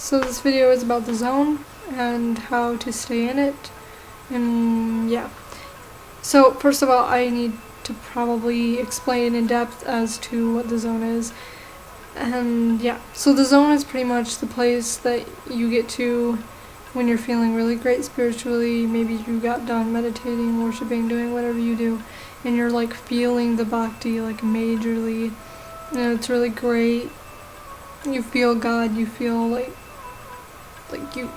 So this video is about the zone and how to stay in it, and yeah. So first of all, I need to probably explain in depth as to what the zone is. And yeah, so the zone is pretty much the place that you get to when you're feeling really great spiritually. Maybe you got done meditating, worshiping, doing whatever you do, and you're like feeling the bhakti like majorly, and it's really great. You feel God, you feel like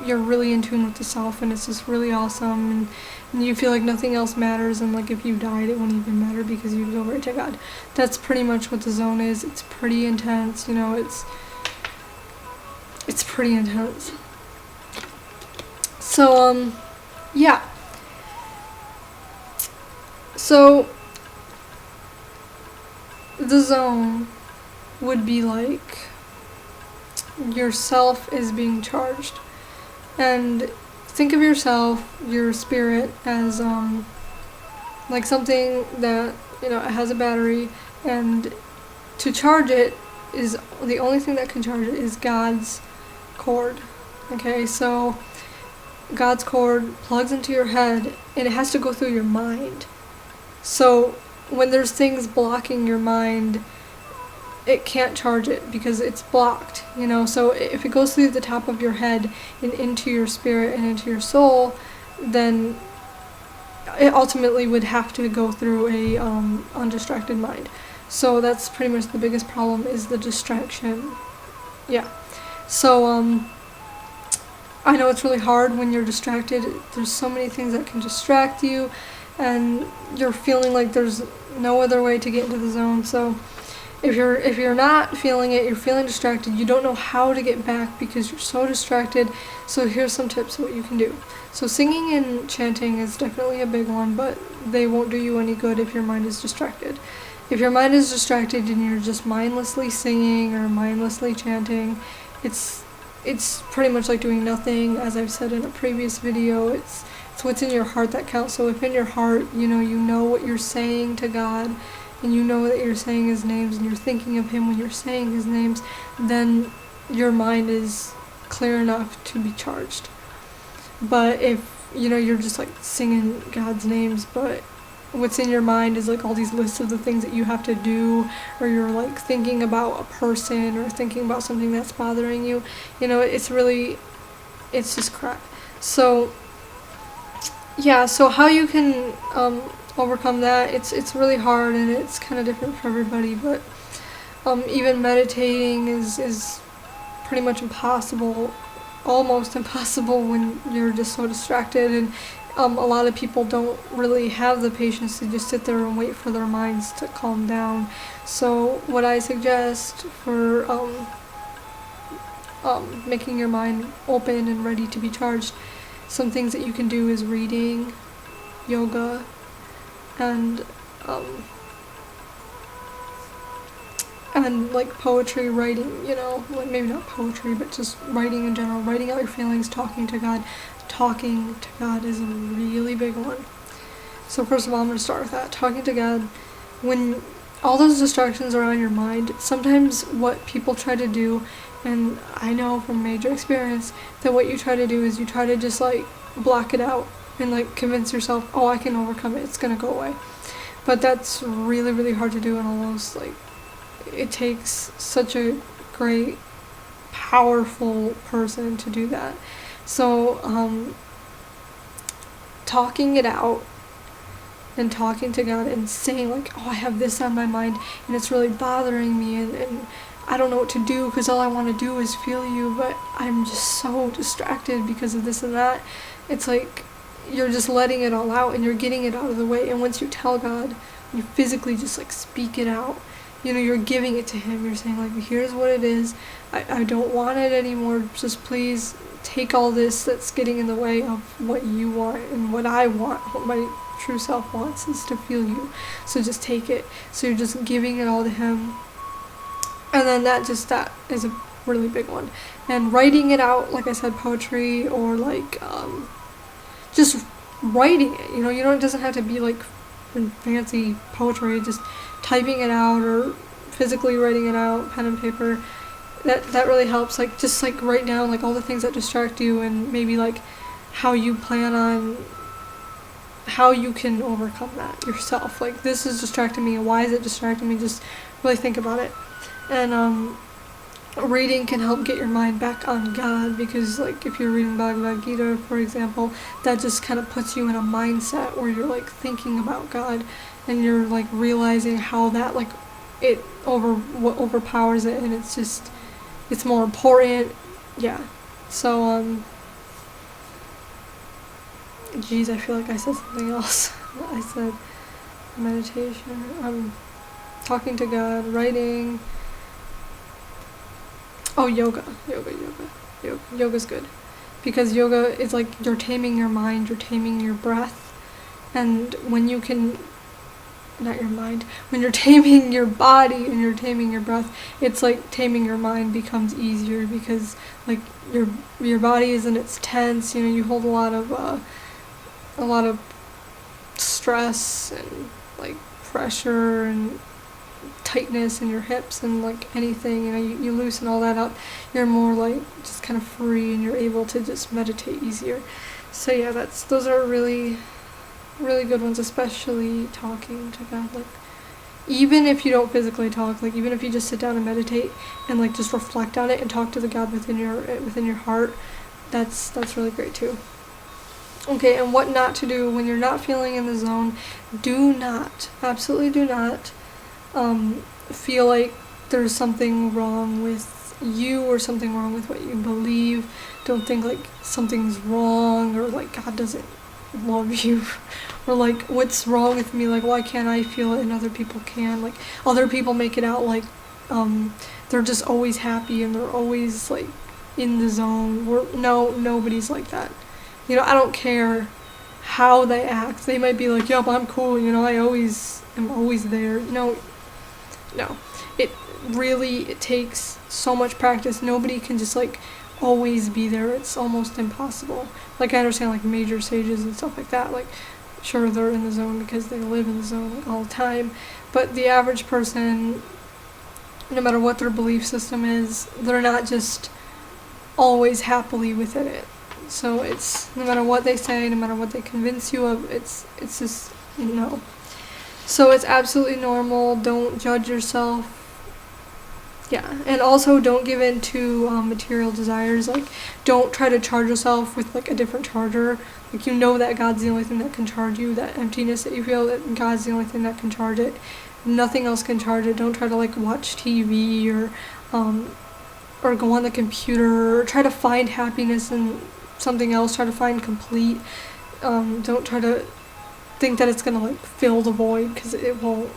you're really in tune with the self, and it's just really awesome, and you feel like nothing else matters, and like if you died it wouldn't even matter because you'd go right to God. That's pretty much what the zone is. It's pretty intense, you know, it's pretty intense. So yeah, so the zone would be like yourself is being charged, and think of yourself, your spirit, as like something that, you know, it has a battery, and to charge it is the only thing that can charge it is God's cord. Okay, so God's cord plugs into your head, and it has to go through your mind. So when there's things blocking your mind, it can't charge it because it's blocked, you know. So if it goes through the top of your head and into your spirit and into your soul, then it ultimately would have to go through a undistracted mind. So that's pretty much the biggest problem, is the distraction. Yeah. So I know it's really hard when you're distracted. There's so many things that can distract you, and you're feeling like there's no other way to get into the zone. So if you're not feeling it, you're feeling distracted, you don't know how to get back because you're so distracted. So here's some tips of what you can do. So singing and chanting is definitely a big one, but they won't do you any good if your mind is distracted. If your mind is distracted and you're just mindlessly singing or mindlessly chanting, it's pretty much like doing nothing. As I've said in a previous video, it's what's in your heart that counts. So if in your heart, you know what you're saying to God, and you know that you're saying his names, and you're thinking of him when you're saying his names, then your mind is clear enough to be charged. But if, you know, you're just like singing God's names, but what's in your mind is like all these lists of the things that you have to do, or you're like thinking about a person or thinking about something that's bothering you, you know, it's just crap. So yeah, so how you can overcome that, it's really hard, and it's kind of different for everybody, but even meditating is pretty much impossible, almost impossible, when you're just so distracted. And a lot of people don't really have the patience to just sit there and wait for their minds to calm down. So what I suggest for making your mind open and ready to be charged, some things that you can do is reading, yoga, and like poetry, writing, you know, like maybe not poetry, but just writing in general, writing out your feelings, talking to God. Talking to God is a really big one. So first of all, I'm going to start with that. Talking to God. When all those distractions are on your mind, sometimes what people try to do, and I know from major experience, that what you try to do is you try to just like block it out and like convince yourself, oh, I can overcome it, it's going to go away. But that's really, really hard to do, and almost like it takes such a great, powerful person to do that. So talking it out and talking to God and saying like, oh, I have this on my mind and it's really bothering me, and I don't know what to do because all I want to do is feel you, but I'm just so distracted because of this and that. It's like you're just letting it all out and you're getting it out of the way. And once you tell God, you physically just like speak it out, you know, you're giving it to him. You're saying like, here's what it is. I don't want it anymore. Just please take all this that's getting in the way of what you want and what I want, what my true self wants is to feel you. So just take it. So you're just giving it all to him. And then that is a really big one. And writing it out, like I said, poetry, or like just writing it, you know, it doesn't have to be like fancy poetry, just typing it out or physically writing it out, pen and paper. that really helps. Like, just like write down like all the things that distract you, and maybe like how you plan on how you can overcome that yourself. Like, this is distracting me, and why is it distracting me? Just really think about it. And reading can help get your mind back on God, because like if you're reading Bhagavad Gita, for example, that just kind of puts you in a mindset where you're like thinking about God, and you're like realizing how that like what overpowers it, and it's more important. Yeah. So geez, I feel like I said something else. I said meditation, talking to God, writing. Oh, yoga. Yoga's good. Because yoga is like you're taming your mind, you're taming your breath. And when you can, not your mind, when you're taming your body and you're taming your breath, it's like taming your mind becomes easier, because like your body isn't, it's tense, you know, you hold a lot of stress and like pressure and tightness in your hips and like anything, you know, you loosen all that up, you're more like just kind of free, and you're able to just meditate easier. So yeah, those are really, really good ones, especially talking to God. Like, even if you don't physically talk, like even if you just sit down and meditate and like just reflect on it and talk to the God within your heart, that's really great too. Okay, and what not to do when you're not feeling in the zone. Absolutely do not feel like there's something wrong with you or something wrong with what you believe. Don't think like something's wrong, or like God doesn't love you, or like what's wrong with me, like why can't I feel it and other people can. Like, other people make it out like they're just always happy and they're always like in the zone. Nobody's like that. You know, I don't care how they act. They might be like, yep, I'm cool, you know, I'm always there. No. It takes so much practice. Nobody can just like always be there. It's almost impossible. Like, I understand like major sages and stuff like that. Like, sure, they're in the zone because they live in the zone like all the time. But the average person, no matter what their belief system is, they're not just always happily within it. So it's, no matter what they say, no matter what they convince you of, it's just, no. So it's absolutely normal. Don't judge yourself. Yeah, and also don't give in to material desires. Like, don't try to charge yourself with like a different charger. Like, you know that God's the only thing that can charge you. That emptiness that you feel, that God's the only thing that can charge it. Nothing else can charge it. Don't try to like watch TV or go on the computer, or try to find happiness in something else. Try to find complete. Don't try to think that it's gonna like fill the void, because it won't.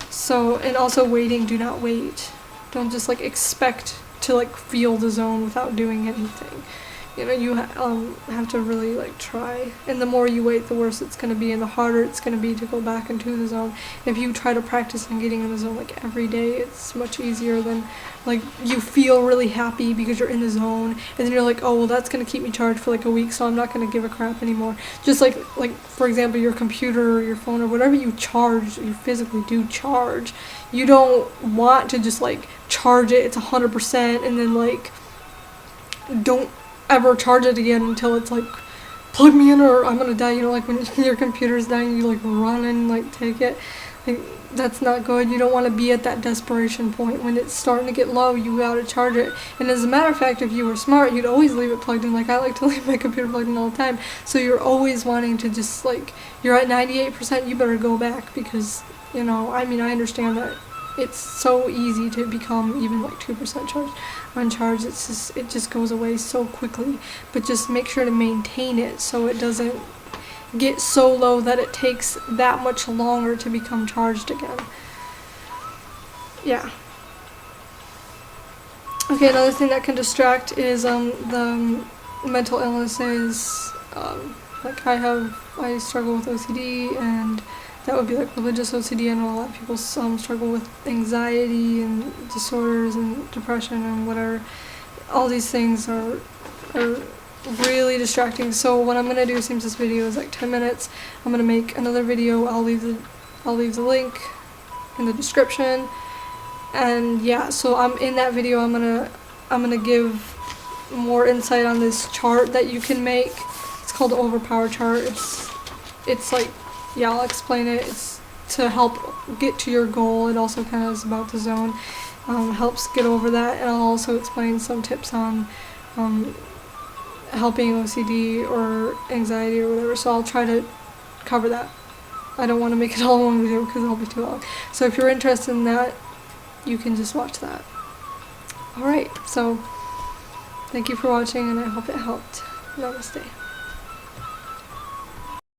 So, and also waiting. Do not wait. Don't just like expect to like feel the zone without doing anything. You know, you have to really like try. And the more you wait, the worse it's going to be, and the harder it's going to be to go back into the zone. If you try to practice on getting in the zone like every day, it's much easier than like you feel really happy because you're in the zone, and then you're like, oh well, that's going to keep me charged for like a week, so I'm not going to give a crap anymore. Just like for example, your computer or your phone or whatever you charge, you physically do charge. You don't want to just like charge it, it's 100%, and then like don't ever charge it again until it's like, plug me in or I'm gonna die. You know, like when your computer's dying, you like run and like take it. Like, that's not good. You don't want to be at that desperation point. When it's starting to get low, you gotta charge it. And as a matter of fact, if you were smart, you'd always leave it plugged in. Like, I like to leave my computer plugged in all the time. So you're always wanting to just like, you're at 98%, you better go back, because, you know, I mean, I understand that it's so easy to become even like 2% charged, uncharged. It just goes away so quickly. But just make sure to maintain it so it doesn't get so low that it takes that much longer to become charged again. Yeah. Okay, another thing that can distract is the mental illnesses. Like I struggle with OCD, and that would be like religious OCD. I know a lot of people struggle with anxiety and disorders and depression and whatever. All these things are really distracting. So what I'm gonna do, since this video is like 10 minutes, I'm gonna make another video. I'll leave the link in the description. And yeah, so in that video I'm gonna I'm gonna give more insight on this chart that you can make. It's called the Overpower chart. It's like, yeah, I'll explain it. It's to help get to your goal. It also kind of is about the zone. Helps get over that, and I'll also explain some tips on helping OCD or anxiety or whatever. So I'll try to cover that. I don't want to make it all in one video because it'll be too long. So if you're interested in that, you can just watch that. Alright, so thank you for watching, and I hope it helped. Namaste.